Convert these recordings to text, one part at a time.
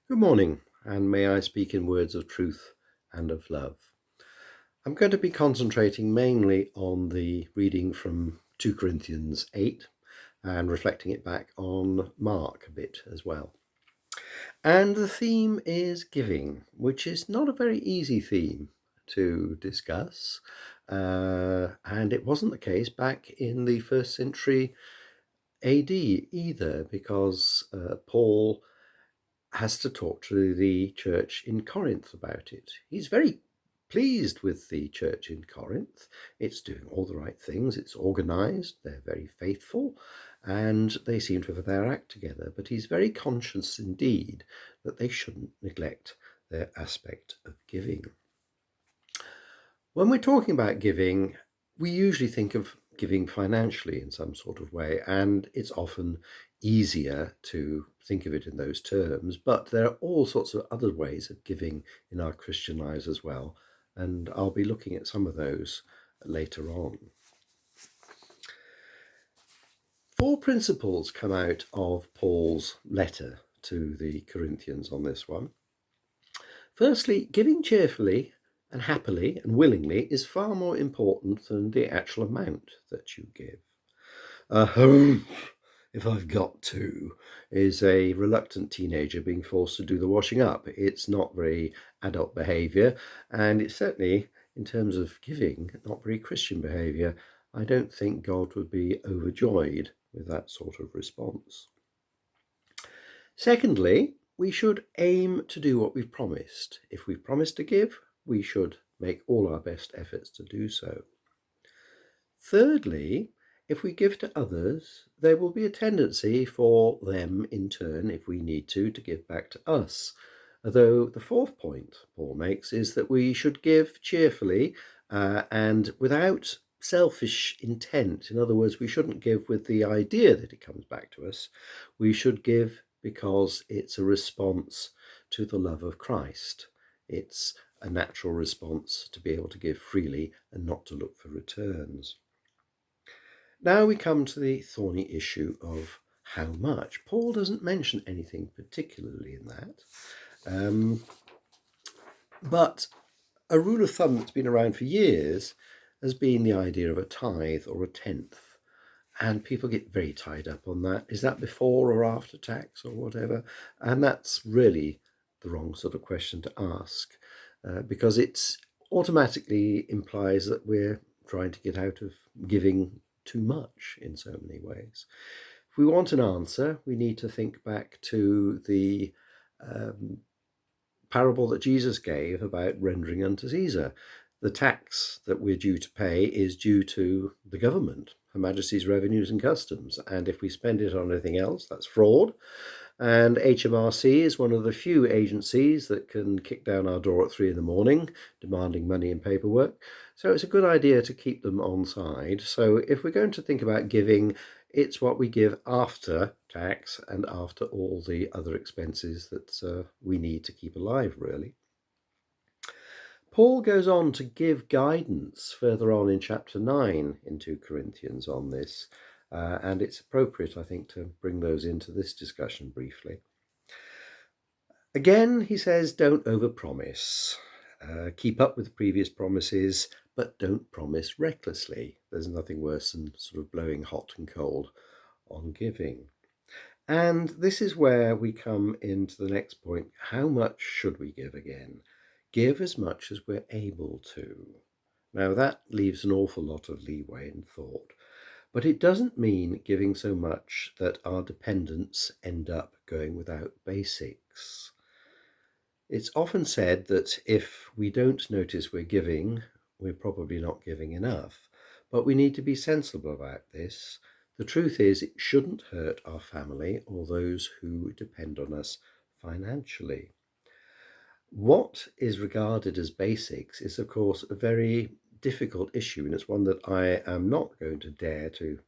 Good morning, and may I speak in words of truth and of love. I'm going to be concentrating mainly on the reading from 2 Corinthians 8 and reflecting it back on Mark a bit as well. And the theme is giving, which is not a very easy theme to discuss. And it wasn't the case back in the first century AD either, because Paul has to talk to the church in Corinth about it. He's very pleased with the church in Corinth. It's doing all the right things, it's organized, they're very faithful, and they seem to have their act together. But he's very conscious indeed that they shouldn't neglect their aspect of giving. When we're talking about giving, we usually think of giving financially in some sort of way, and it's often easier to think of it in those terms. But there are all sorts of other ways of giving in our Christian lives as well, and I'll be looking at some of those later on. 4 principles come out of Paul's letter to the Corinthians on this one. Firstly, giving cheerfully and happily and willingly is far more important than the actual amount that you give. If I've got to, is a reluctant teenager being forced to do the washing up. It's not very adult behaviour, and it's certainly, in terms of giving, not very Christian behaviour. I don't think God would be overjoyed with that sort of response. Secondly, we should aim to do what we've promised. If we've promised to give, we should make all our best efforts to do so. Thirdly, if we give to others, there will be a tendency for them in turn, if we need to give back to us. Although the fourth point Paul makes is that we should give cheerfully and without selfish intent. In other words, we shouldn't give with the idea that it comes back to us. We should give because it's a response to the love of Christ. It's a natural response to be able to give freely and not to look for returns. Now we come to the thorny issue of how much. Paul doesn't mention anything particularly in that. But a rule of thumb that's been around for years has been the idea of a tithe or a tenth. And people get very tied up on that. Is that before or after tax or whatever? And that's really the wrong sort of question to ask, because it automatically implies that we're trying to get out of giving too much in so many ways. If we want an answer, we need to think back to the parable that Jesus gave about rendering unto Caesar. The tax that we're due to pay is due to the government, Her Majesty's Revenues and Customs. And if we spend it on anything else, that's fraud. And HMRC is one of the few agencies that can kick down our door at 3 a.m, demanding money and paperwork. So it's a good idea to keep them on side. So if we're going to think about giving, it's what we give after tax and after all the other expenses that we need to keep alive, really. Paul goes on to give guidance further on in chapter 9 in 2 Corinthians on this, and it's appropriate, I think, to bring those into this discussion briefly. Again, he says, don't overpromise. Keep up with previous promises, but don't promise recklessly. There's nothing worse than sort of blowing hot and cold on giving. And this is where we come into the next point. How much should we give again? Give as much as we're able to. Now that leaves an awful lot of leeway in thought, but it doesn't mean giving so much that our dependents end up going without basics. It's often said that if we don't notice we're giving, we're probably not giving enough, but we need to be sensible about this. The truth is, it shouldn't hurt our family or those who depend on us financially. What is regarded as basics is, of course, a very difficult issue, and it's one that I am not going to dare to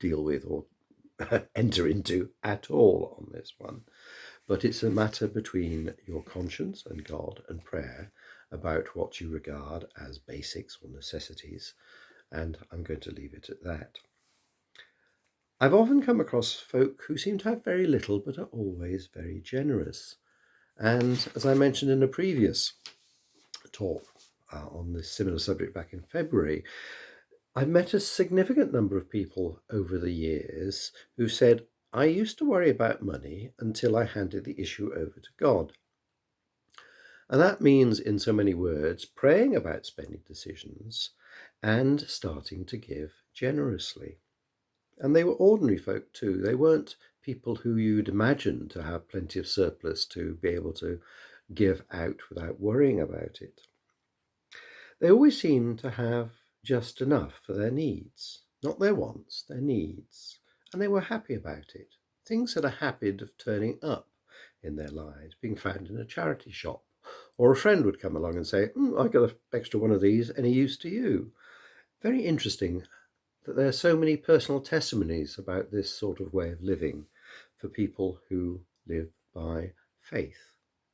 deal with or enter into at all on this one. But it's a matter between your conscience and God and prayer about what you regard as basics or necessities, and I'm going to leave it at that. I've often come across folk who seem to have very little but are always very generous. And as I mentioned in a previous talk on this similar subject back in February, I've met a significant number of people over the years who said, I used to worry about money until I handed the issue over to God. And that means, in so many words, praying about spending decisions and starting to give generously. And they were ordinary folk too. They weren't people who you'd imagine to have plenty of surplus to be able to give out without worrying about it. They always seemed to have just enough for their needs, not their wants, their needs. And they were happy about it. Things had a habit of turning up in their lives, being found in a charity shop. Or a friend would come along and say, I got an extra one of these, any use to you? Very interesting that there are so many personal testimonies about this sort of way of living for people who live by faith.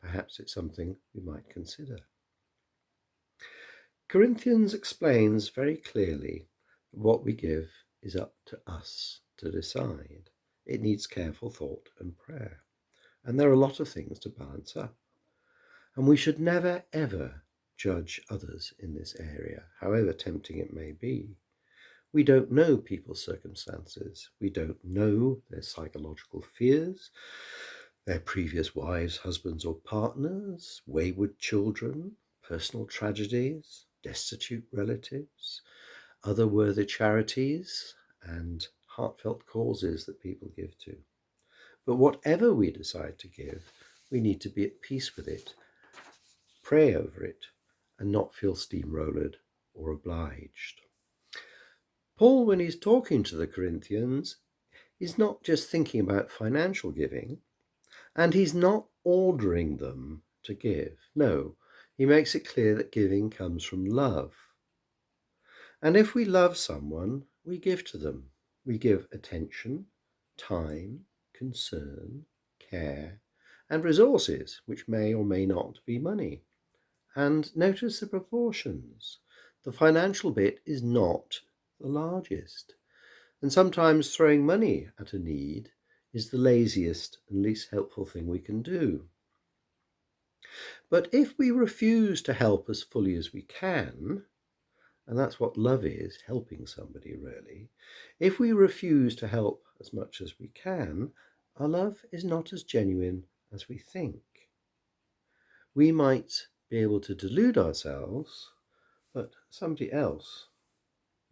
Perhaps it's something we might consider. Corinthians explains very clearly that what we give is up to us to decide. It needs careful thought and prayer. And there are a lot of things to balance up. And we should never, ever judge others in this area, however tempting it may be. We don't know people's circumstances. We don't know their psychological fears, their previous wives, husbands, or partners, wayward children, personal tragedies, destitute relatives, other worthy charities, and heartfelt causes that people give to. But whatever we decide to give, we need to be at peace with it, pray over it, and not feel steamrollered or obliged. Paul, when he's talking to the Corinthians, is not just thinking about financial giving, and he's not ordering them to give. No, he makes it clear that giving comes from love. And if we love someone, we give to them. We give attention, time, concern, care, and resources, which may or may not be money. And notice the proportions. The financial bit is not the largest. And sometimes throwing money at a need is the laziest and least helpful thing we can do. But if we refuse to help as fully as we can, and that's what love is, helping somebody really, if we refuse to help as much as we can, our love is not as genuine as we think. We might be able to delude ourselves, but somebody else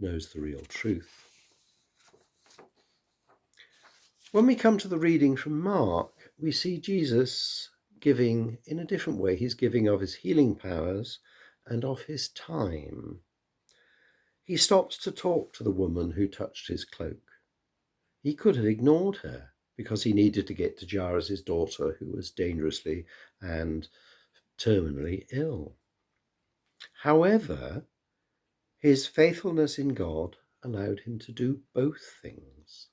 knows the real truth. When we come to the reading from Mark, we see Jesus giving in a different way. He's giving of his healing powers and of his time. He stops to talk to the woman who touched his cloak. He could have ignored her because he needed to get to Jairus' daughter, who was dangerously and terminally ill. However, his faithfulness in God allowed him to do both things.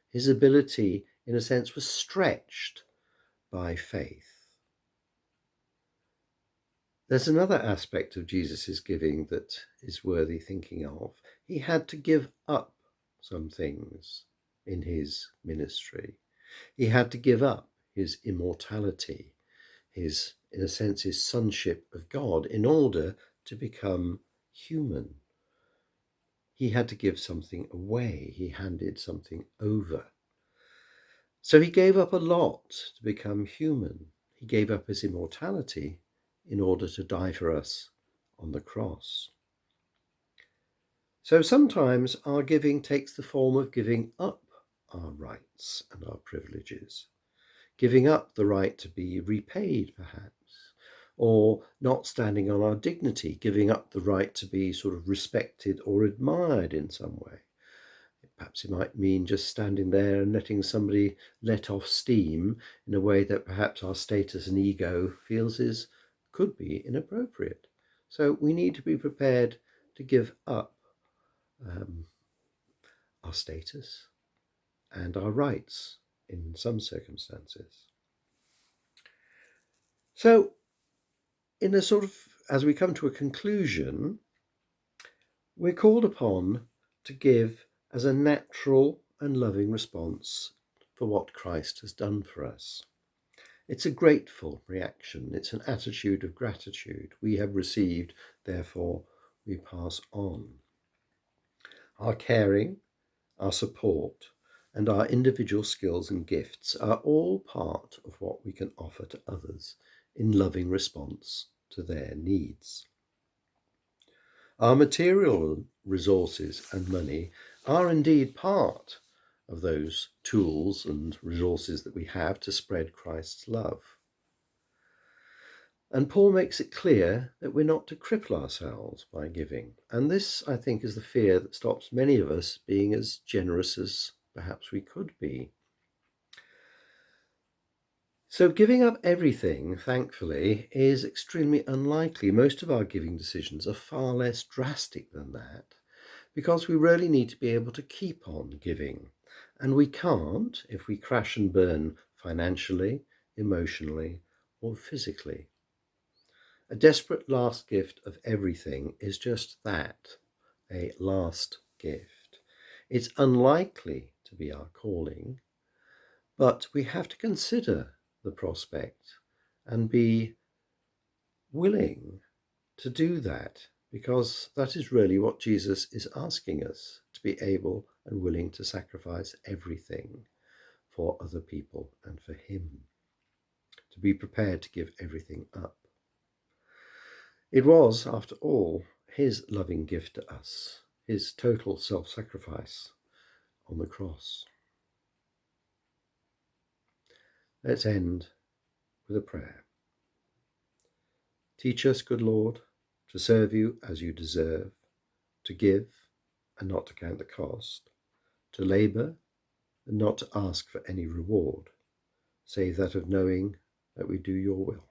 His ability, in a sense, was stretched by faith. There's another aspect of Jesus' giving that is worthy thinking of. He had to give up some things in his ministry. He had to give up his immortality, his, in a sense, his sonship of God in order to become human. He had to give something away. He handed something over. So he gave up a lot to become human. He gave up his immortality in order to die for us on the cross. So sometimes our giving takes the form of giving up our rights and our privileges, giving up the right to be repaid perhaps, or not standing on our dignity, giving up the right to be sort of respected or admired in some way. Perhaps it might mean just standing there and letting somebody let off steam in a way that perhaps our status and ego feels could be inappropriate. So we need to be prepared to give up our status and our rights in some circumstances. So in a sort of, as we come to a conclusion, we're called upon to give as a natural and loving response for what Christ has done for us. It's a grateful reaction. It's an attitude of gratitude. We have received, therefore we pass on. Our caring, our support, and our individual skills and gifts are all part of what we can offer to others in loving response to their needs. Our material resources and money are indeed part of those tools and resources that we have to spread Christ's love. And Paul makes it clear that we're not to cripple ourselves by giving. And this, I think, is the fear that stops many of us being as generous as perhaps we could be. So giving up everything, thankfully, is extremely unlikely. Most of our giving decisions are far less drastic than that, because we really need to be able to keep on giving. And we can't if we crash and burn financially, emotionally, or physically. A desperate last gift of everything is just that, a last gift. It's unlikely to be our calling, but we have to consider the prospect and be willing to do that, because that is really what Jesus is asking us, to be able and willing to sacrifice everything for other people and for him, to be prepared to give everything up. It was, after all, his loving gift to us, his total self-sacrifice on the cross. Let's end with a prayer. Teach us, good Lord, to serve you as you deserve, to give and not to count the cost, to labour and not to ask for any reward, save that of knowing that we do your will.